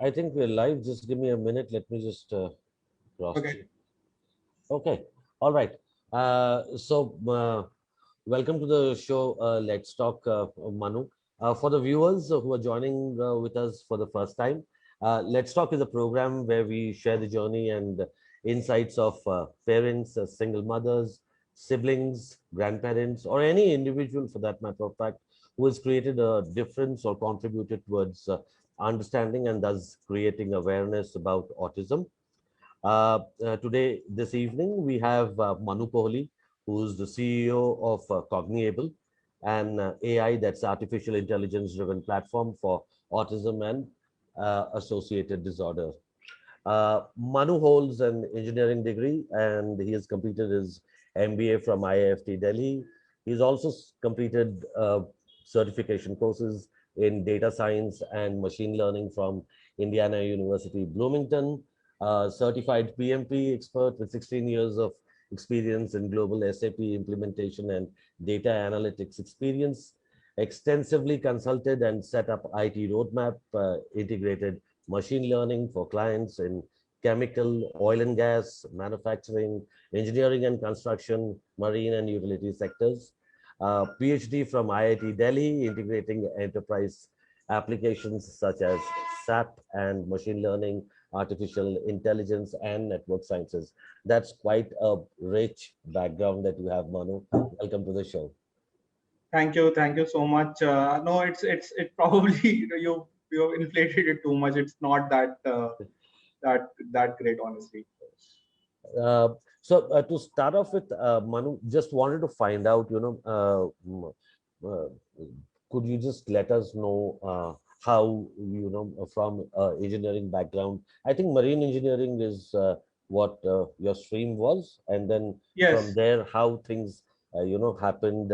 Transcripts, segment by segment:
I think we're live. Just give me a minute. Let me just cross Okay. check. Okay. All right. Welcome to the show. Let's talk, Manu. For the viewers who are joining with us for the first time, Let's Talk is a program where we share the journey and insights of parents, single mothers, siblings, grandparents, or any individual for that matter of fact, who has created a difference or contributed towards understanding and thus creating awareness about autism. Today, this evening, we have Manu Kohli, who's the CEO of Cogniable, an AI, that's artificial intelligence driven platform for autism and associated disorders. Manu holds an engineering degree and he has completed his MBA from IIFT Delhi. He's also completed certification courses in data science and machine learning from Indiana University, Bloomington, certified PMP expert with 16 years of experience in global SAP implementation and data analytics experience, extensively consulted and set up IT roadmap, integrated machine learning for clients in chemical, oil and gas, manufacturing, engineering and construction, marine and utility sectors. PhD from IIT Delhi, integrating enterprise applications such as SAP and machine learning, artificial intelligence, and network sciences. That's quite a rich background that you have, Manu. Welcome to the show. Thank you so much. No, it probably you have inflated it too much. It's not that great, honestly. Uh, to start off with, Manu, just wanted to find out, could you just let us know how, from engineering background, I think marine engineering is what your stream was, and then from Yes. there, how things, happened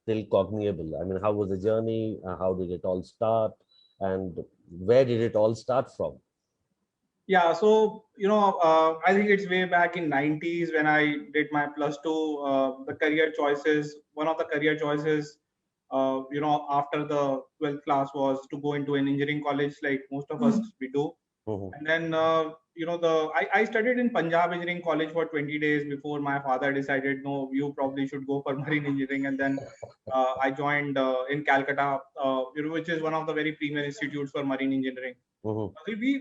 till Cogniable. I mean, how was the journey? How did it all start? And where did it all start from? Yeah. So I think it's way back in 90s when I did my plus two. The career choices. One of the career choices, after the 12th class was to go into an engineering college, like most of us we do. Mhm. And then, I studied in Punjab Engineering College for 20 days before my father decided, no, you probably should go for marine engineering. And then I joined in Calcutta, which is one of the very premier institutes for marine engineering. Mhm.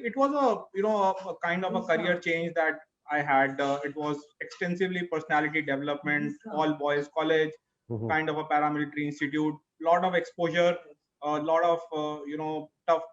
It was a kind of a career change that I had. It was extensively personality development, all boys college, Mhm. kind of a paramilitary institute, lot of exposure, a lot of tough,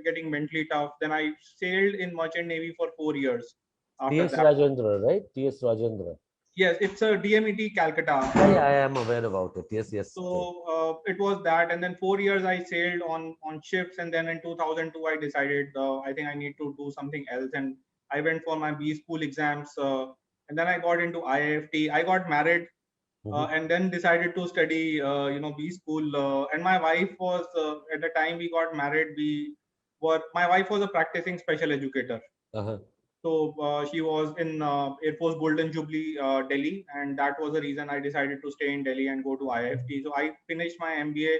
getting mentally tough. Then I sailed in merchant navy for 4 years after T.S. that. Rajendra, right? T.S. Rajendra. Yes, it's a DMET Calcutta. Yeah, yeah, I am aware about it. Yes, yes. So it was that, and then 4 years I sailed on ships, and then in 2002 I decided I think I need to do something else, and I went for my B school exams, and then I got into IIFT. I got married, Mm-hmm. and then decided to study B school. And my wife was at the time we got married. My wife was a practicing special educator. Uh-huh. So she was in Air Force Golden Jubilee, Delhi, and that was the reason I decided to stay in Delhi and go to IIFT. So I finished my MBA.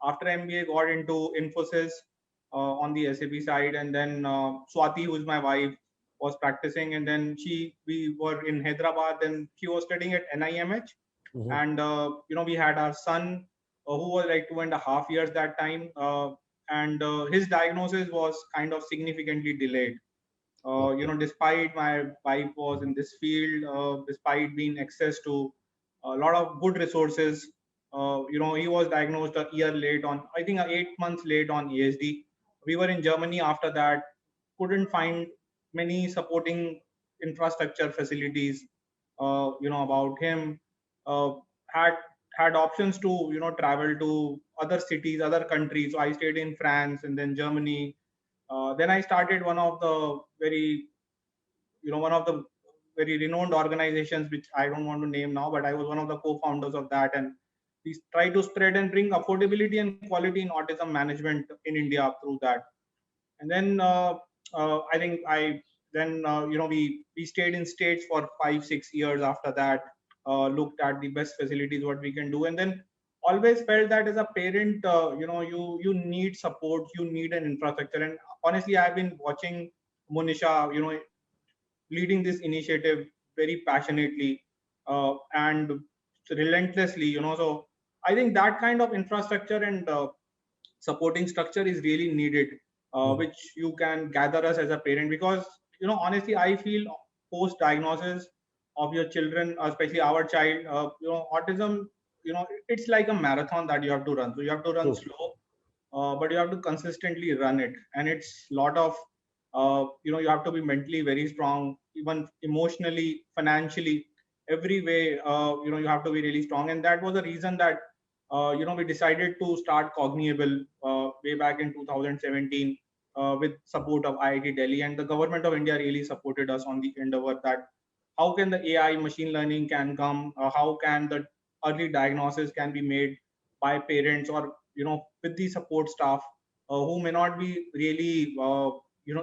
After MBA, got into Infosys on the SAP side, and then Swati, who's my wife, was practicing, and then we were in Hyderabad, and she was studying at NIMH, Mm-hmm. and we had our son who was like 2.5 years that time, and his diagnosis was kind of significantly delayed. Okay. Despite my wife was in this field, despite being access to a lot of good resources, he was diagnosed a year late on, I think, 8 months late on ASD. We were in Germany after that, couldn't find many supporting infrastructure facilities, about him. Uh, had had options to travel to other cities, other countries. So I stayed in France and then Germany. Then I started one of the very renowned organizations, which I don't want to name now, but I was one of the co-founders of that, and we try to spread and bring affordability and quality in autism management in India through that. And then I think I then we stayed in states for 5 6 years after that, looked at the best facilities what we can do, and then always felt that as a parent, you need support, you need an infrastructure. And honestly, I've been watching Monisha, leading this initiative very passionately and relentlessly. So I think that kind of infrastructure and supporting structure is really needed, which you can gather us as a parent. Because honestly, I feel post diagnosis of your children, especially our child, autism, it's like a marathon that you have to run. So you have to run True. slow, but you have to consistently run it, and it's a lot of you have to be mentally very strong, even emotionally, financially, every way. You have to be really strong, and that was the reason that we decided to start Cogniable way back in 2017 with support of IIT Delhi, and the government of India really supported us on the endeavor that how can the AI machine learning can come, how can the early diagnosis can be made by parents, or with the support staff who may not be really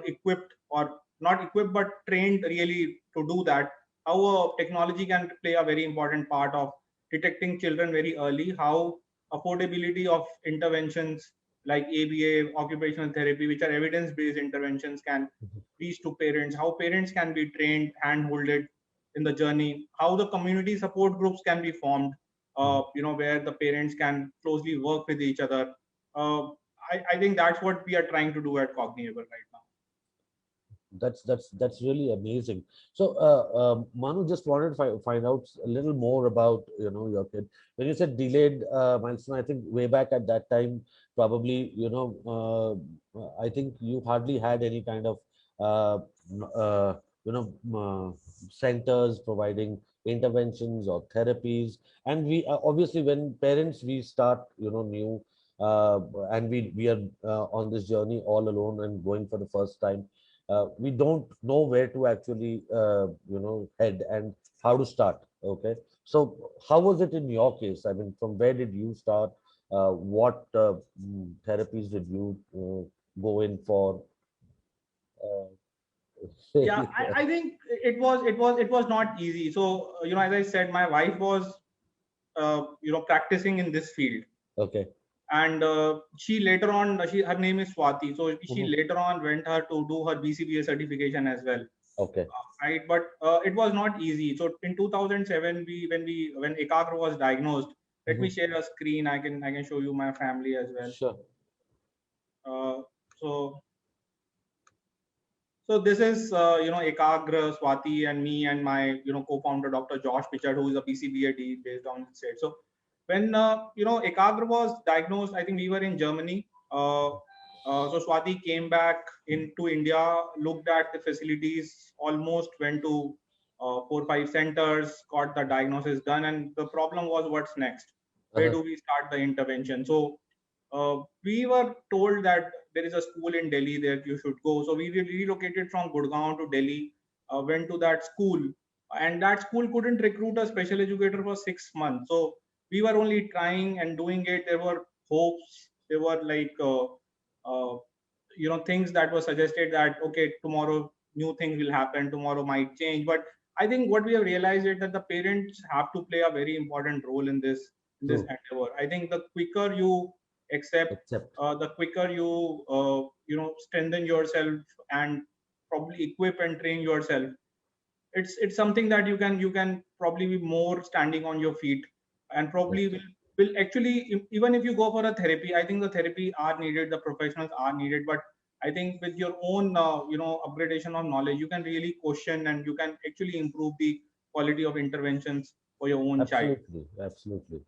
equipped, or not equipped but trained really to do that. How technology can play a very important part of detecting children very early, how affordability of interventions like ABA, occupational therapy, which are evidence based interventions, can reach to parents, how parents can be trained, hand-holded in the journey, how the community support groups can be formed, where the parents can closely work with each other. Uh, I think that's what we are trying to do at Cogniable right now. That's really amazing. So, Manu, just wanted to find out a little more about your kid. When you said delayed milestone, I think way back at that time, probably I think you hardly had any kind of uh, you know centers providing interventions or therapies, and we obviously when parents we start new, and we are on this journey all alone and going for the first time. We don't know where to actually head and how to start. Okay, so how was it in your case? I mean, from where did you start? What therapies did you go in for? uh, Yeah, I think it was not easy. So as I said, my wife was practicing in this field, okay. and she later on, her name is Swati, so she Mhm. later on went her to do her BCBA certification as well. Okay. Right, but it was not easy. So in 2007, when Ekagra was diagnosed, let me Mhm. share a screen. I can show you my family as well. Sure. So so this is Ekagra, Swati, and me, and my co-founder Dr. Josh Pichard, who is a PCBAD based on the state. So when Ekagra was diagnosed, I think we were in Germany. So Swati came back into India, looked at the facilities, almost went to 4 5 centers, got the diagnosis done, and the problem was what's next? Where Uh-huh. do we start the intervention? So we were told that there is a school in Delhi that you should go. So we relocated from Gurgaon to Delhi, went to that school, and that school couldn't recruit a special educator for 6 months. So we were only trying and doing it. There were hopes. There were like things that were suggested that okay, tomorrow new things will happen. Tomorrow might change. But I think what we have realized is that the parents have to play a very important role in this True. endeavor. I think the quicker you accept, Except. the quicker you strengthen yourself and probably equip and train yourself. It's something that you can probably be more standing on your feet, and probably Yes. will actually even if you go for a therapy, I think the therapy are needed, the professionals are needed, but I think with your own upgradation of knowledge, you can really question and you can actually improve the quality of interventions for your own child. Absolutely. Absolutely.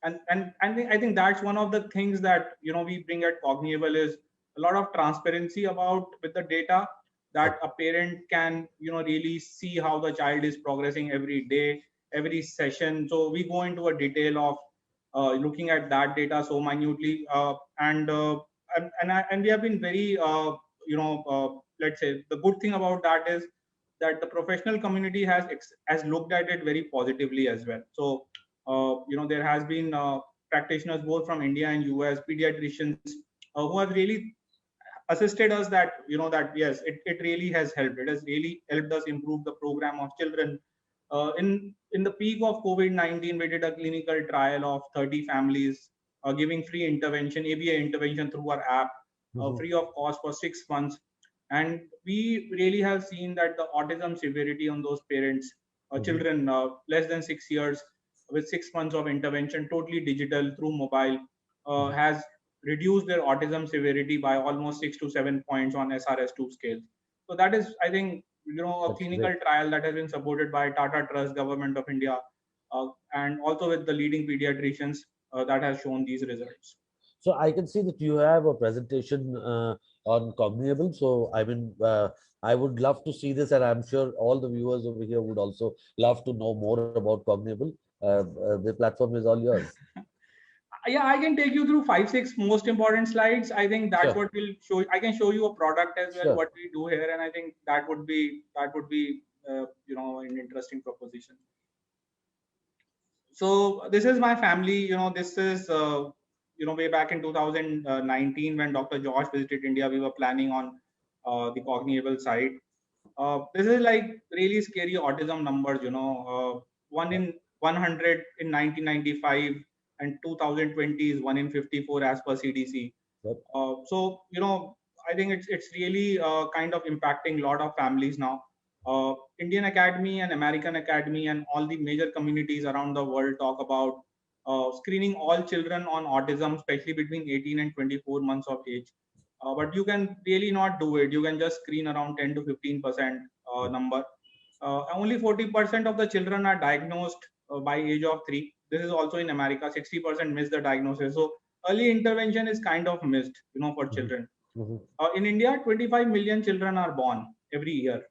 And I think that's one of the things that we bring at Cogniable is a lot of transparency about with the data, that Okay. a parent can really see how the child is progressing every day, every session. So we go into a detail of looking at that data so minutely, and we have been very let's say the good thing about that is that the professional community has looked at it very positively as well. So there has been practitioners both from India and US, pediatricians, who have really assisted us, that that yes, it really has helped. It has really helped us improve the program of children. In the peak of COVID-19, we did a clinical trial of 30 families, giving free intervention, ABA intervention through our app. free of cost for 6 months. And we really have seen that the autism severity on those parents, children less than 6 years, with 6 months of intervention, totally digital through mobile, has reduced their autism severity by almost 6 to 7 points on SRS2 scale. So that is, I think, a That's clinical great. trial that has been supported by Tata Trust, Government of India, and also with the leading pediatricians, that has shown these results. So I can see that you have a presentation on Cognable. So I mean, I would love to see this, and I'm sure all the viewers over here would also love to know more about Cognable. The platform is all yours. Yeah, I can take you through 5 6 most important slides. I think that's Sure, what will show. I can show you a product as well, sure. what we do here, and I think that would be an interesting proposition. So this is my family. This is way back in 2019 when Dr. Josh visited India. We were planning on the Cognable side. This is like really scary autism numbers. One in 100 in 1995, and 2020 is 1 in 54 as per CDC. Yep. So I think it's really kind of impacting a lot of families now. Indian Academy and American Academy and all the major communities around the world talk about screening all children on autism, especially between 18 and 24 months of age. But you can really not do it. You can just screen around 10 to 15% number. Only 40% of the children are diagnosed by age of 3. This is also in America. 60% miss the diagnosis. So early intervention is kind of missed, for Mhm, children. mhm, In India, 25 million children are born every year.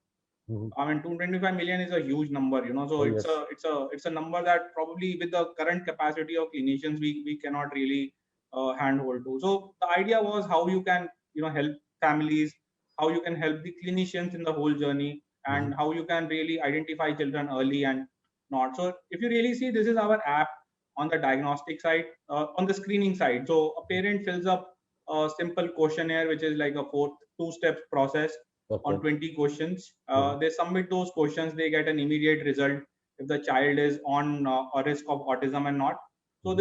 mhm. I mean, 225 million is a huge number, So Oh, it's yes. a number that probably with the current capacity of clinicians we cannot really handhold to. So the idea was how you can help families, how you can help the clinicians in the whole journey, Mhm, and how you can really identify children early and not. So if you really see, this is our app on the diagnostic side, on the screening side. So a parent fills up a simple questionnaire, which is like a two-step process okay. on 20 questions. Mhm, They submit those questions, they get an immediate result if the child is on a risk of autism and not. So mhm.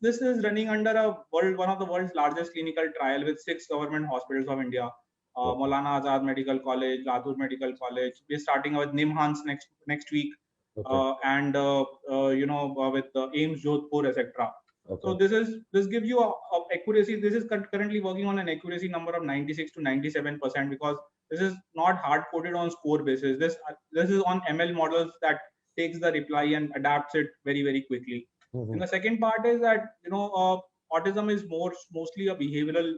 this is running under one of the world's largest clinical trial with 6 government hospitals of India. Okay. Maulana Azad Medical College, Latur Medical College. We're starting with NIMHANS next week, Okay. and with AIMS Jodhpur, etc. So Okay. this gives you a accuracy. This is currently working on an accuracy number of 96 to 97%, because this is not hard coded on score basis. This is on ML models that takes the reply and adapts it very very quickly. And Mhm, the second part is that autism is mostly a behavioral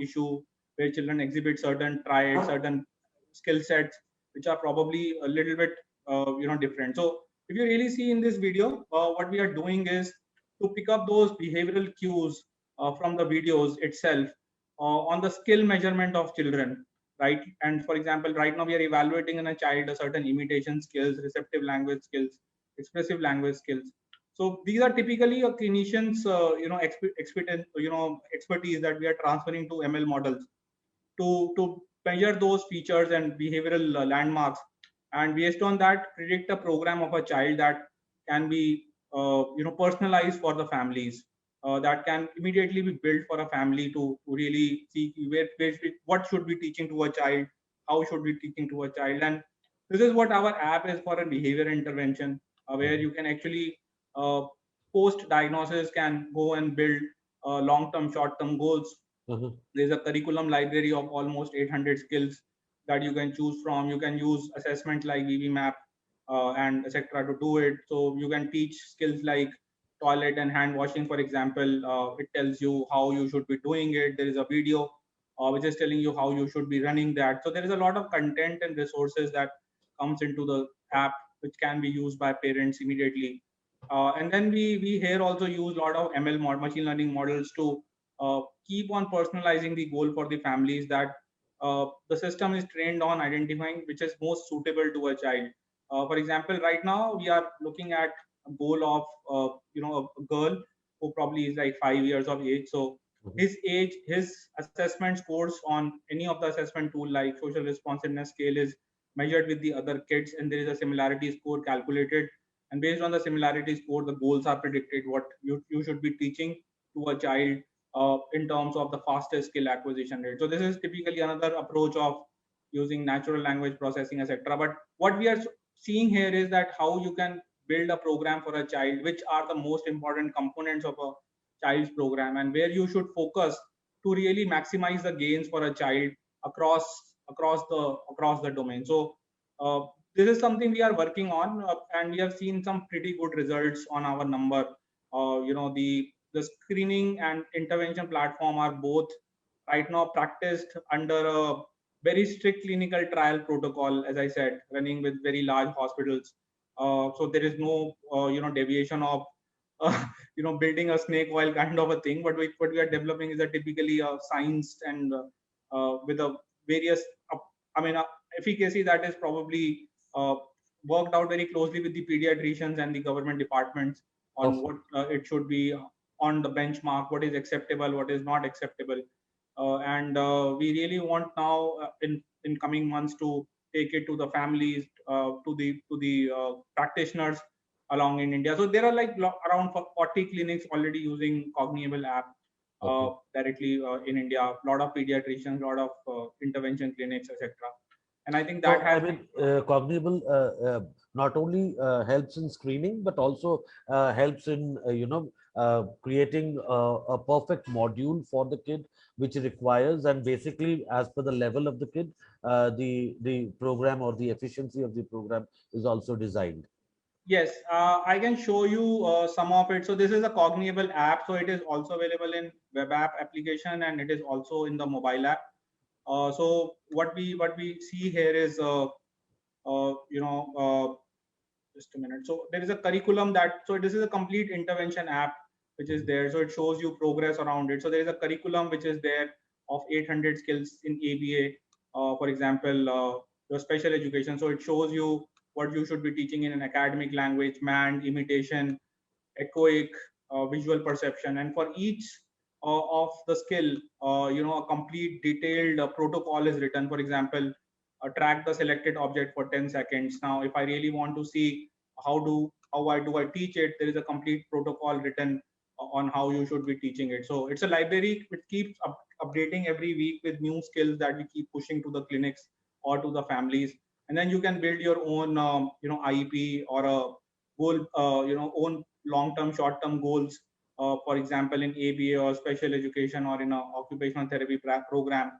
issue, where children exhibit certain traits, certain skill sets, which are probably a little bit different. So if you really see in this video, what we are doing is to pick up those behavioral cues from the videos itself on the skill measurement of children, right? And for example, right now we are evaluating in a child a certain imitation skills, receptive language skills, expressive language skills. So these are typically a clinician's expertise that we are transferring to ML models to measure those features and behavioral landmarks, and based on that predict a program of a child that can be personalized for the families, that can immediately be built for a family to really see what should be teaching to a child, how should be teaching to a child. And this is what our app is for a behavior intervention, where mhm, you can actually post diagnosis can go and build long term short term goals. mhm, There's a curriculum library of almost 800 skills that you can choose from. You can use assessment like VBMAP and etc. to do it. So you can teach skills like toilet and hand washing, for example. It tells you how you should be doing it. There is a video which is telling you how you should be running that. So there is a lot of content and resources that comes into the app, which can be used by parents immediately. And then we here also use a lot of machine learning models to keep on personalizing the goal for the families, that the system is trained on identifying which is most suitable to a child. For example, right now we are looking at a goal of a girl who probably is like 5 years of age. So mhm. his age, his assessment scores on any of the assessment tool like social responsiveness scale is measured with the other kids, and there is a similarity score calculated, and based on the similarity score the goals are predicted what you should be teaching to a child in terms of the fastest skill acquisition rate. So this is typically another approach of using natural language processing, etc. But what we are seeing here is that how you can build a program for a child, which are the most important components of a child's program, and where you should focus to really maximize the gains for a child across across the domain. So this is something we are working on, and we have seen some pretty good results on our number. The screening and intervention platform are both right now practiced under a very strict clinical trial protocol, as I said, running with very large hospitals. So there is no deviation of building a snake oil kind of a thing. But what we are developing is a typically a science and with a various I mean efficacy that is probably worked out very closely with the pediatricians and the government departments on what it should be on the benchmark, what is acceptable, what is not acceptable. And we really want now in coming months to take it to the families, to the practitioners along in India. So there are like around 40 clinics already using Cognable app directly in India. A lot of pediatricians, a lot of intervention clinics, etc. And I think that So, I has mean, Cognable not only helps in screening, but also helps in, creating a perfect module for the kid, which requires, and basically, as per the level of the kid, the program or the efficiency of the program is also designed. Yes, I can show you some of it. So this is a Cognable app. So it is also available in web app application, and it is also in the mobile app. So what we see here is uh, you know uh, just a minute. So there is a curriculum so this is a complete intervention app which is there. So it shows you progress around it. So there is a curriculum which is there of 800 skills in ABA, for example, your special education. So it shows you what you should be teaching in an academic language, MAND, imitation, echoic, visual perception, and for each of the skill, a complete detailed protocol is written. For example, track the selected object for 10 seconds. Now, if I really want to see how I teach it, there is a complete protocol written on how you should be teaching it. So it's a library which keeps updating every week with new skills that we keep pushing to the clinics or to the families. And then you can build your own, IEP or a goal, own long-term, short-term goals. For example, in ABA or special education or in a occupational therapy program.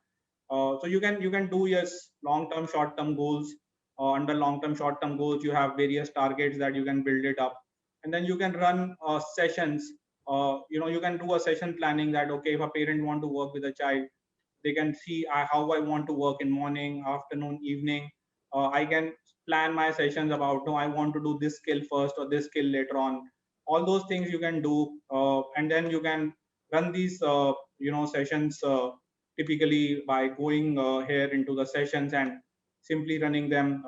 So you can do yes long-term, short-term goals. Under long-term, short-term goals, you have various targets that you can build it up, and then you can run sessions. You can do a session planning that okay, if a parent want to work with a child, they can see how I want to work in morning, afternoon, evening. I can plan my sessions about no, I want to do this skill first or this skill later on. All those things you can do, and then you can run these sessions typically by going here into the sessions and simply running them,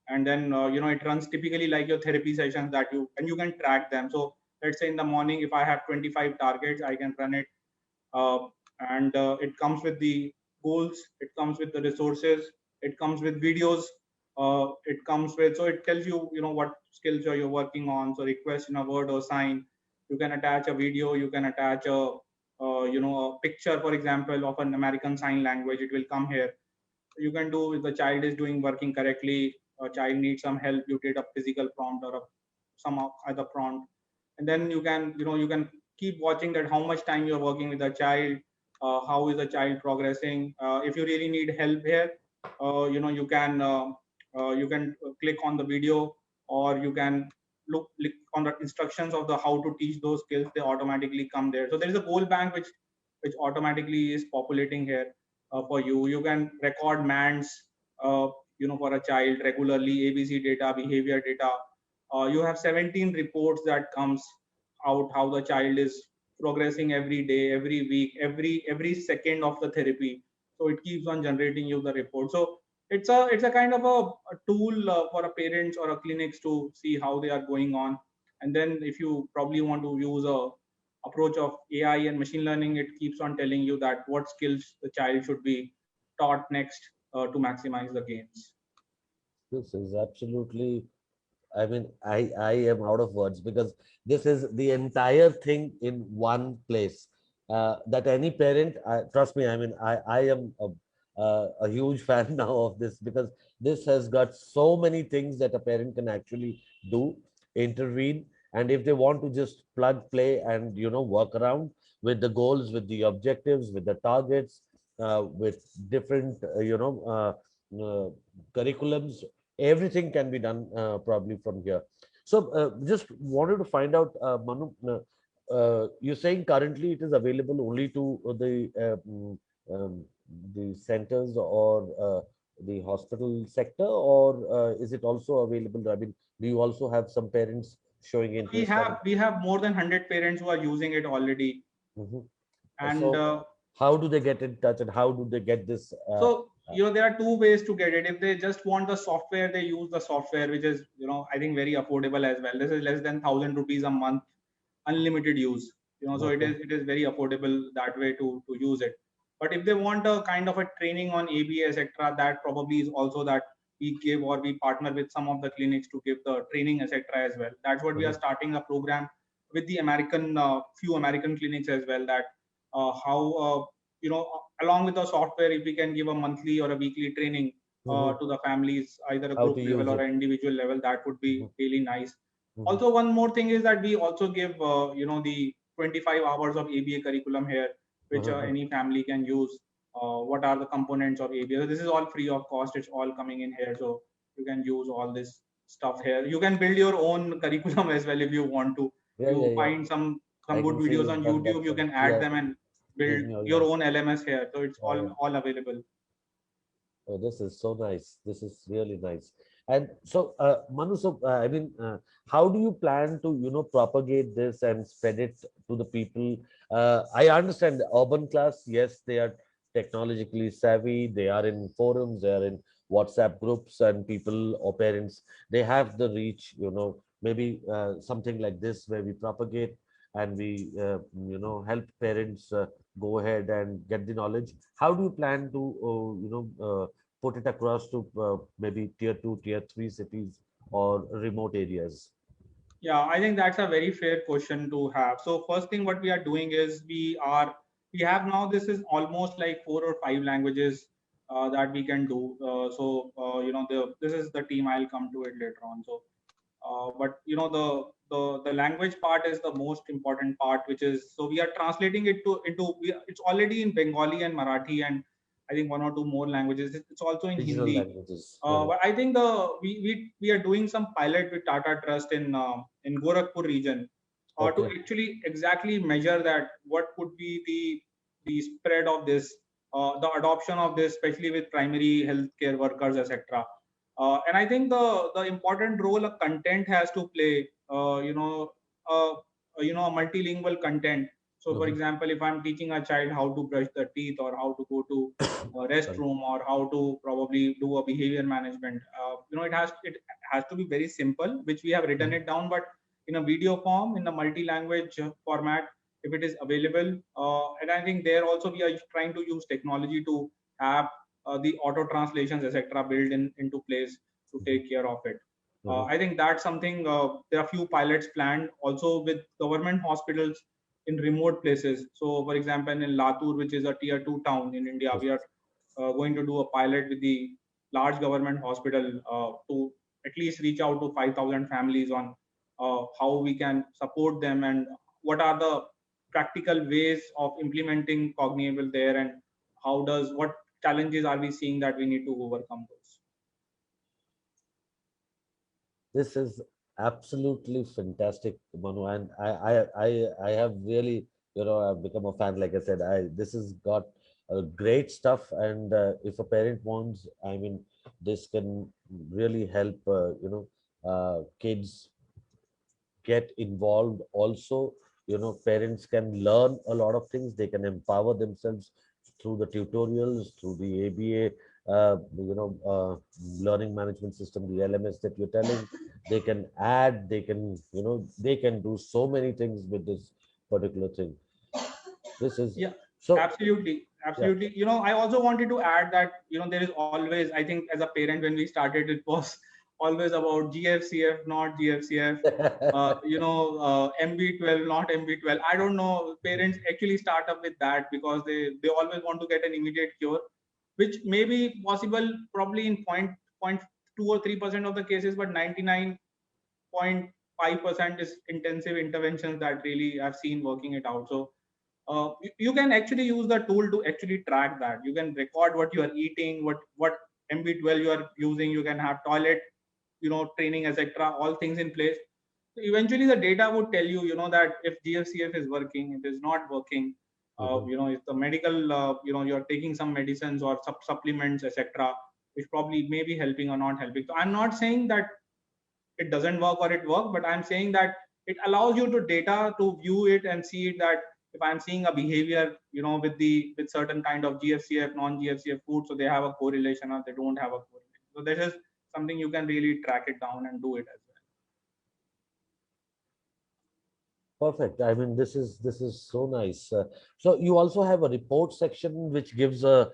and then it runs typically like your therapy sessions that you can track them. So let's say in the morning, if I have 25 targets, I can run it, uh, and it comes with the goals, it comes with the resources, it comes with videos, it comes with, so it tells you what skills are you working on. So request in a word or sign, you can attach a video, you can attach a picture, for example, of an American Sign Language. It will come here. You can do if the child is doing working correctly, a child needs some help, you did a physical prompt or some other prompt, and then you can keep watching that how much time you're working with the child, how is the child progressing. If you really need help here, you can click on the video, or you can look on the instructions of the how to teach those skills. They automatically come there. So there is a goal bank which automatically is populating here for you. You can record MANDs, for a child regularly, ABC data, behavior data. You have 17 reports that comes out how the child is progressing every day, every week, every second of the therapy. So it keeps on generating you the report. So it's a kind of a tool for a parents or a clinics to see how they are going on. And then if you probably want to use a approach of AI and machine learning, it keeps on telling you that what skills the child should be taught next to maximize the gains. This is absolutely, I mean, I am out of words because this is the entire thing in one place. that any parent, trust me, I mean, I am a huge fan now of this, because this has got so many things that a parent can actually do, intervene. And if they want to just plug, play, and, work around with the goals, with the objectives, with the targets, with different, uh, curriculums, everything can be done probably from here. So just wanted to find out, Manu, you're saying currently it is available only to um, the centers or the hospital sector, or is it also available? I mean, do you also have some parents showing we interest have on? we have more than 100 parents who are using it already. Mhm. And So, how do they get in touch, and how do they get this? so there are two ways to get it. If they just want the software, they use the software, which is I think very affordable as well. This is less than 1,000 rupees a month, unlimited use. So it Okay. is very affordable that way to use it. But if they want a kind of a training on ABA, etc., that probably is also that we give, or we partner with some of the clinics to give the training, etc., as well. That's what we are Mhm. starting a program with the few American clinics as well. That how along with the software, if we can give a monthly or a weekly training Mhm. to the families, either a How group to level use or it? an individual level, that would be Mhm. really nice. Mhm. Also, one more thing is that we also give the 25 hours of ABA curriculum here, which Mhm. any family can use. What are the components of ABA? So this is all free of cost. It's all coming in here, so you can use all this stuff here. You can build your own curriculum as well if you want to. Yeah, yeah, You yeah. find some I good can see videos you've on done YouTube. that. You can add Yeah, them and build Disney your Olympics. own LMS here. So it's Yeah, all yeah. all available. Oh, this is so nice. This is really nice. And so, Manu, so I mean, how do you plan to, propagate this and spread it to the people? I understand the urban class, yes, they are technologically savvy. They are in forums, they are in WhatsApp groups, and people or parents, they have the reach, maybe something like this where we propagate and we, help parents go ahead and get the knowledge. How do you plan to, put it across to maybe tier two, tier three cities or remote areas? Yeah, I think that's a very fair question to have. So first thing what we are doing is we have now, this is almost like 4 or 5 languages that we can do. This is the team. I'll come to it later on. So but the language part is the most important part, which is, so we are translating it it's already in Bengali and Marathi, and I think one or two more languages. It's also in Regional Hindi. languages. But I think we are doing some pilot with Tata Trust in Gorakhpur region to Okay. actually exactly measure that what could be the spread of this, the adoption of this, especially with primary healthcare workers, etc. And I think the important role a content has to play, uh, a multilingual content. So, for Mhm. example, if I'm teaching a child how to brush the teeth, or how to go to a Sorry. restroom, or how to probably do a behavior management, it has to be very simple, which we have written Mhm. it down, but in a video form, in a multi-language format, if it is available. And I think there also we are trying to use technology to have the auto translations, etc., built into place to Mhm. take care of it. Mhm. I think that's something. There are few pilots planned also with government hospitals in remote places. So, for example, in Latur, which is a tier two town in India, Yes. we are going to do a pilot with the large government hospital to at least reach out to 5,000 families on how we can support them, and what are the practical ways of implementing Cognable there, and what challenges are we seeing that we need to overcome those. This is absolutely fantastic, Manu, and I have really, I've become a fan. Like I said, this has got great stuff, and if a parent wants, I mean, this can really help, kids get involved. Also, parents can learn a lot of things. They can empower themselves through the tutorials, through the ABA, learning management system, the LMS that you're telling. They can add, they can, they can do so many things with this particular thing. This is Yeah, so. absolutely, Yeah. absolutely. I also wanted to add that there is always, I think, as a parent, when we started, it was always about GFCF, not GFCF. MB12, not MB12. I don't know. Parents actually start up with that because they always want to get an immediate cure, which may be possible probably in point 2 or 3% of the cases, but 99.5% is intensive interventions that really I've seen working it out. So you can actually use the tool to actually track that. You can record what you are eating, what MB12 you are using. You can have toilet, training, etc. All things in place. So eventually, the data would tell you, that if GFCF is working, it is not working. If the medical, you're taking some medicines or supplements, etc., which probably may be helping or not helping. So I'm not saying that it doesn't work or it works, but I'm saying that it allows you to data to view it and see it that if I'm seeing a behavior, with certain kind of GFCF, non-GFCF food, so they have a correlation or they don't have a correlation. So this is something you can really track it down and do it as well. Perfect. I mean, this is so nice. So you also have a report section which gives a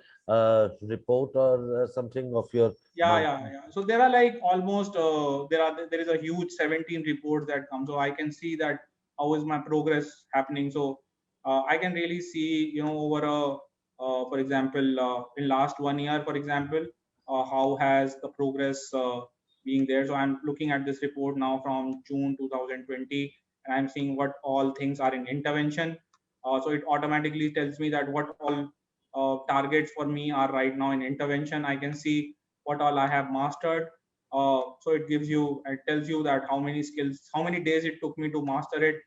report or something of your Yeah. So there are like almost there is a huge 17 reports that come. So I can see that how is my progress happening. So I can really see, over for example, in last 1 year, for example, how has the progress being there. So I'm looking at this report now from June 2020, and I'm seeing what all things are in intervention. So it automatically tells me that what all targets for me are right now in intervention. I can see what all I have mastered. So it tells you that how many skills, how many days it took me to master it.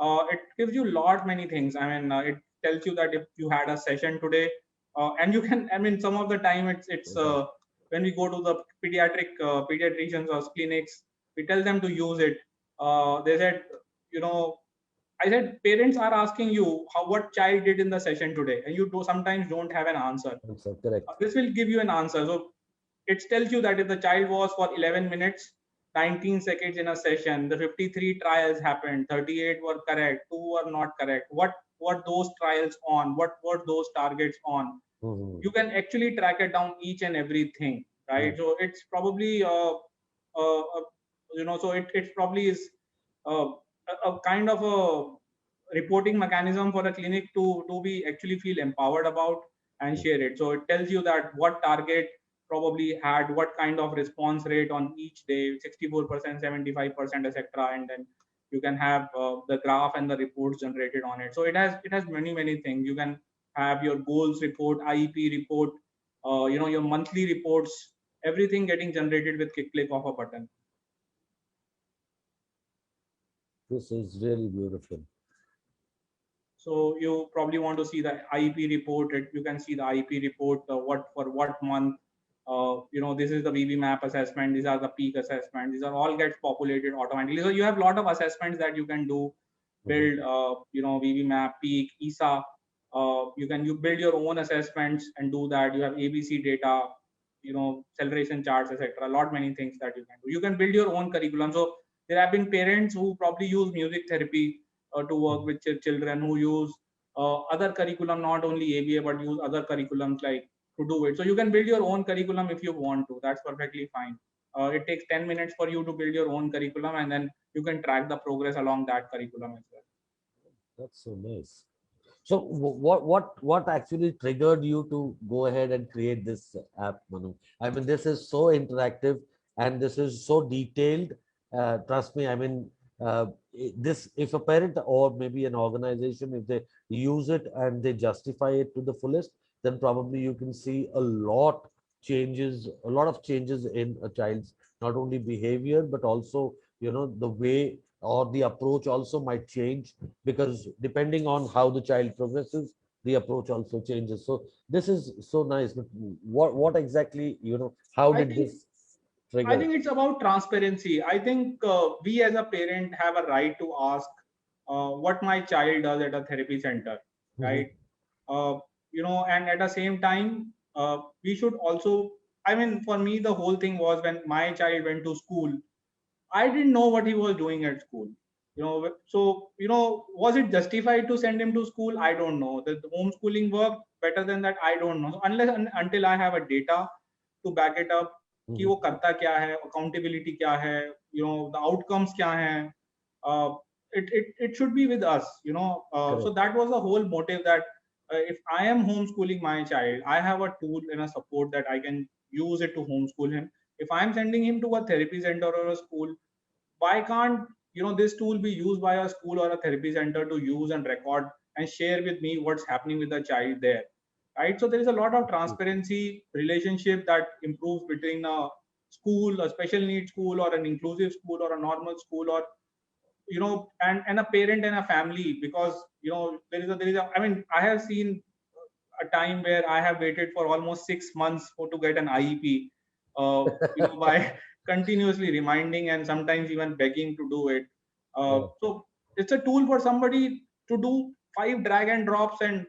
It gives you lot many things. I mean, it tells you that if you had a session today, and you can, I mean, some of the time it's when we go to the pediatricians or clinics, we tell them to use it. They said, I said parents are asking you what child did in the session today, and you sometimes don't have an answer. correct. This will give you an answer. So it tells you that if the child was for 11 minutes, 19 seconds in a session, the 53 trials happened, 38 were correct, 2 were not correct. What those trials on? What were those targets on? Mhm. You can actually track it down each and everything, right? So it's probably so it probably is uh, a kind of a reporting mechanism for a clinic to be actually feel empowered about and share it. So it tells you that what target probably had what kind of response rate on each day, 64%, 75%, etc. And then you can have the graph and the reports generated on it. So it has many things. You can have your goals report, IEP report, your monthly reports, everything getting generated with click of a button. This is really beautiful. So you probably want to see the IEP report. You can see the IEP report, what for what month. This is the VB map assessment. These are the peak assessments. These are all gets populated automatically. So you have a lot of assessments that you can do. Build, VB map, peak, ESA. You build your own assessments and do that. You have ABC data, acceleration charts, etc. A lot many things that you can do. You can build your own curriculum. So there have been parents who probably use music therapy to work with children, who use other curriculum, not only ABA, but use other curriculums like to do it. So you can build your own curriculum if you want to. That's perfectly fine. It takes 10 minutes for you to build your own curriculum, and then you can track the progress along that curriculum as well. That's so nice. So what actually triggered you to go ahead and create this app, Manu? I mean, this is so interactive and this is so detailed. Trust me, I mean, this if a parent or maybe an organization, if they use it and they justify it to the fullest, then probably you can see a lot of changes in a child's not only behavior but also the way or the approach also might change, because depending on how the child progresses, the approach also changes. So this is so nice. But what exactly, how I did think this I trigger? think it's about transparency. I think we as a parent have a right to ask what my child does at a therapy center, Mhm. right? And at the same time, we should also. I mean, for me, the whole thing was when my child went to school. I didn't know what he was doing at school. So was it justified to send him to school? I don't know. The homeschooling worked better than that. I don't know. So until I have a data to back it up, कि वो करता क्या है, accountability क्या है, the outcomes क्या हैं. uh, it should be with us, so Correct. that was the whole motive, that if I am homeschooling my child, I have a tool and a support that I can use it to homeschool him. If I am sending him to a therapy center or a school, why can't this tool be used by a school or a therapy center to use and record and share with me what's happening with the child there, right? So there is a lot of transparency relationship that improves between a school, a special needs school, or an inclusive school, or a normal school, or and a parent and a family, because there is a I mean, I have seen a time where I have waited for almost 6 months to get an IEP, by continuously reminding and sometimes even begging to do it. Yeah. So it's a tool for somebody to do 5 drag and drops and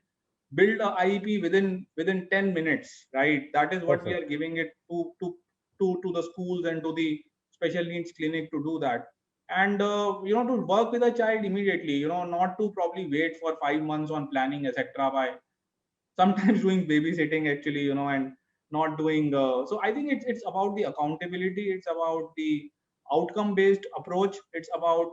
build a IEP within 10 minutes, right? That is what we Perfect. are giving it to the schools and to the special needs clinic to do that. And to work with a child immediately, not to probably wait for 5 months on planning, etc. By sometimes doing babysitting actually, and not doing. So I think it's about the accountability, it's about the outcome based approach, it's about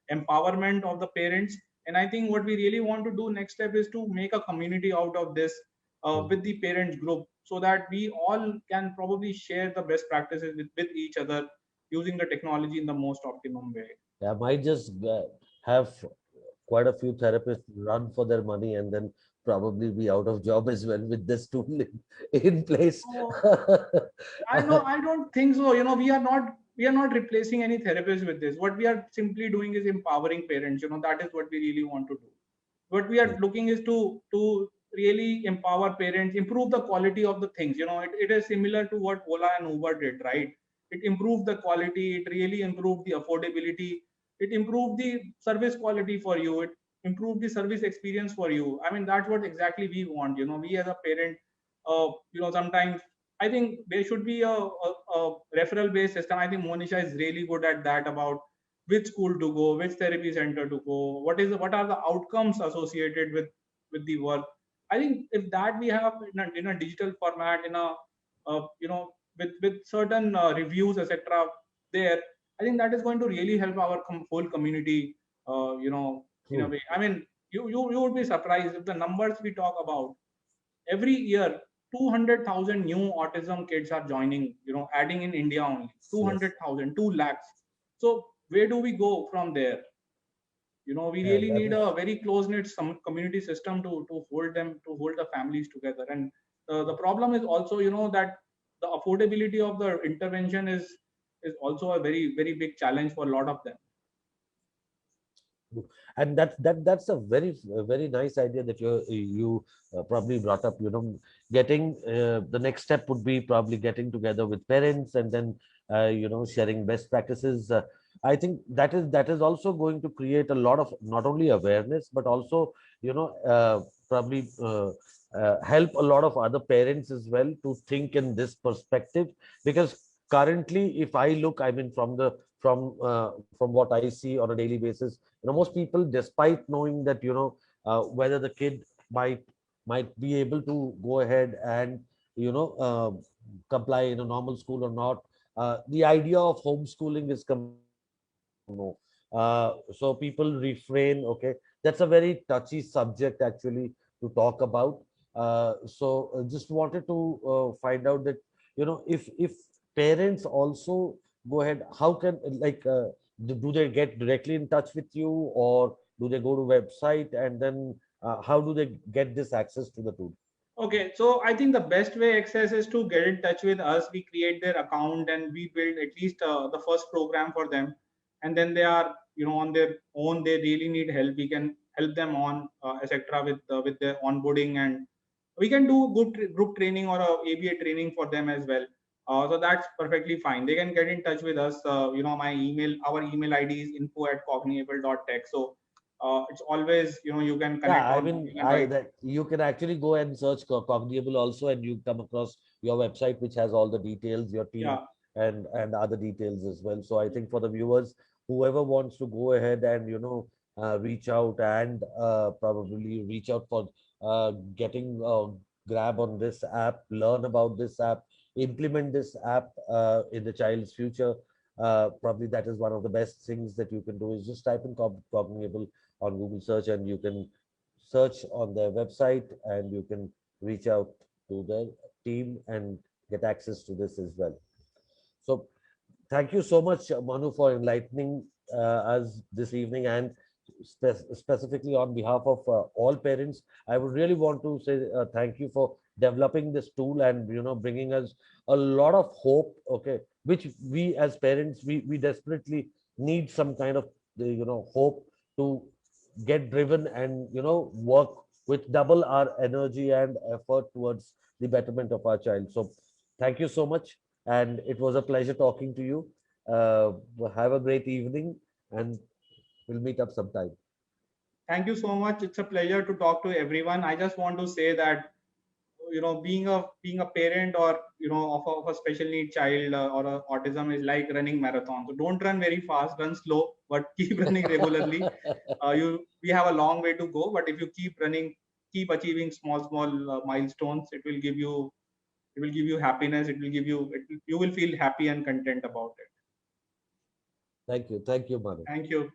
empowerment of the parents. And I think what we really want to do next step is to make a community out of this, Mm. with the parents group, so that we all can probably share the best practices with each other, using the technology in the most optimum way. I might just have quite a few therapists run for their money and then probably be out of job as well with this tool in place. So I know, I don't think so. We are not replacing any therapist with this. What we are simply doing is empowering parents. That is what we really want to do. What we are looking is to really empower parents, improve the quality of the things. It is similar to what Ola and Uber did, right? It improved the quality. It really improved the affordability. It improved the service quality for you. It improved the service experience for you. I mean, that's what exactly we want. We as a parent, sometimes I think there should be a referral based system. I think Monisha is really good at that, about which school to go, which therapy center to go, what are the outcomes associated with the work. I think if that we have in a digital format, in a with certain reviews, etc. There, I think that is going to really help our whole community. In a True. way. I mean, you would be surprised if the numbers we talk about every year. 200,000 new autism kids are joining, adding in India only. Yes. 200,000, 2 lakhs. So where do we go from there? We Yeah, really that need is. a very close knit community system to hold them, to hold the families together. And the problem is also, that the affordability of the intervention is also a very very big challenge for a lot of them. And that's a very nice idea that you probably brought up. Getting the next step would be probably getting together with parents and then sharing best practices. I think that is also going to create a lot of not only awareness but also probably help a lot of other parents as well to think in this perspective, because currently if I look, I mean, from what I see on a daily basis, most people, despite knowing that whether the kid might be able to go ahead and you know uh, comply in a normal school or not, the idea of homeschooling is no. So people refrain. Okay, that's a very touchy subject actually to talk about. So just wanted to find out that if parents also go ahead, how can, like, do they get directly in touch with you, or do they go to website, and then how do they get this access to the tool? Okay, so I think the best way access is to get in touch with us. We create their account and we build at least the first program for them, and then they are, on their own. They really need help. We can help them on, etc. With their onboarding, and we can do good group training or a ABA training for them as well. So that's perfectly fine. They can get in touch with us. Our email ID is info@cognable.tech. So it's always, you can Yeah, connect I on, mean, you can I write. that you can actually go and search Cognable also, and you come across your website, which has all the details, your team, Yeah. and other details as well. So I think for the viewers, whoever wants to go ahead and reach out and probably reach out for getting grab on this app, learn about this app, implement this app in the child's future, probably that is one of the best things that you can do is just type in Cognable on Google search, and you can search on their website, and you can reach out to their team and get access to this as well. So thank you so much, Manu, for enlightening us this evening, and specifically on behalf of all parents. I would really want to say thank you for developing this tool and bringing us a lot of hope. Okay, which we as parents we desperately need some kind of hope to get driven and work with double our energy and effort towards the betterment of our child. So thank you so much, and it was a pleasure talking to you. Have a great evening, and we'll meet up sometime. Thank you so much. It's a pleasure to talk to everyone. I just want to say that being a parent or of a special need child or autism is like running marathon. So don't run very fast, run slow, but keep running regularly. We have a long way to go, but if you keep running, keep achieving small milestones, it will give you happiness. You will feel happy and content about it. Thank you, Manu. Thank you.